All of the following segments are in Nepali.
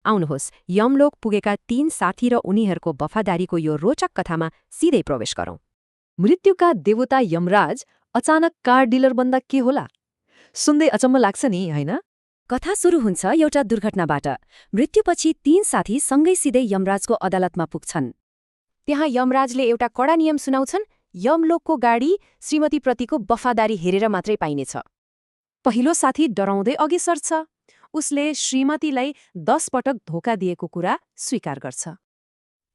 आउनुहोस् यमलोक पुगेका 3 साथी र उनीहरूको वफादारीको यो रोचक कथामा सिधै प्रवेश गरौं। मृत्युका देवता यमराज अचानक कार डिलर बन्दा के होला? सुन्दै अचम्म लाग्छ नि, होइन? कथा सुरु हुन्छ एउटा दुर्घटनाबाट। मृत्युपछि 3 साथी सँगै सिधै यमराजको अदालतमा पुग्छन्। त्यहाँ यमराजले एउटा कडा नियम सुनाउँछन्, यमलोकको गाडी श्रीमतीप्रतिको वफादारी हेरेर मात्रै पाइनेछ। पहिलो साथी डराउँदै अघि सर्छ। उसले श्रीमतीलाई 10 पटक धोका दिएको कुरा स्वीकार गर्छ।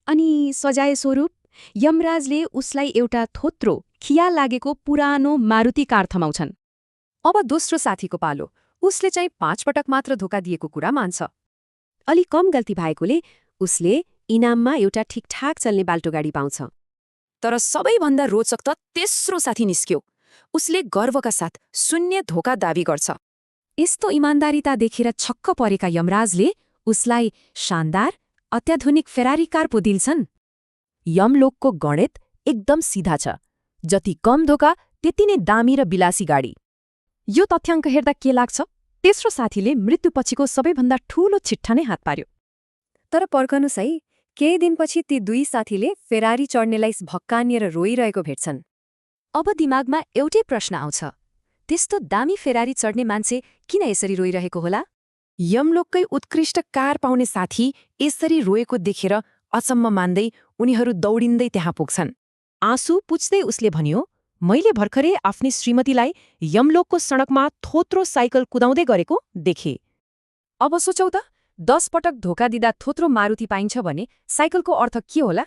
अनि सजाय स्वरूप यमराजले उसलाई एउटा थोत्रो खिया लागेको पुरानो मारुति कार थमाउँछन्। अब दोस्रो साथीको पालो। उसले चाहिँ 5 पटक मात्र धोका दिएको कुरा मान्छ। अलि कम गल्ती भएकोले उसले इनाममा एउटा ठिकठाक चल्ने बाल्टो गाडी पाउँछ। तर सबैभन्दा रोचक त तेस्रो साथी निस्क्यो। उसले गर्वका साथ 0 धोका दावी गर्छ। यस्तो इमान्दारिता देखेर छक्क परेका यमराजले उसलाई शानदार अत्याधुनिक फेरारी कार पो दिन्छन्। यमलोकको गणित एकदम सिधा छ। जति कम धोका त्यति नै दामी र विलासी गाडी। यो तथ्याङ्क हेर्दा के लाग्छ? तेस्रो साथीले मृत्युपछिको सबैभन्दा ठूलो छिट्ठा नै हात पार्यो। तर पर्खनुस् है, केही दिनपछि ती 2 साथीले फेरारी चढ्नेलाई भक्कानिएर रोइरहेको भेट्छन्। अब दिमागमा एउटै प्रश्न आउँछ, त्यस्तो दामी फेरारी चढ्ने मान्छे किन यसरी रोइरहेको होला? यमलोककै उत्कृष्ट कार पाउने साथी यसरी रोएको देखेर अचम्म मान्दै उनीहरू दौडिँदै त्यहाँ पुग्छन्। आँसु पुछ्दै उसले भन्यो, मैले भर्खरै आफ्नी श्रीमतीलाई यमलोकको सडकमा थोत्रो साइकल कुदाउँदै गरेको देखे। अब सोचौ त, 10 पटक धोका दिँदा थोत्रो मारुति पाइन्छ भने साइकलको अर्थ के होला?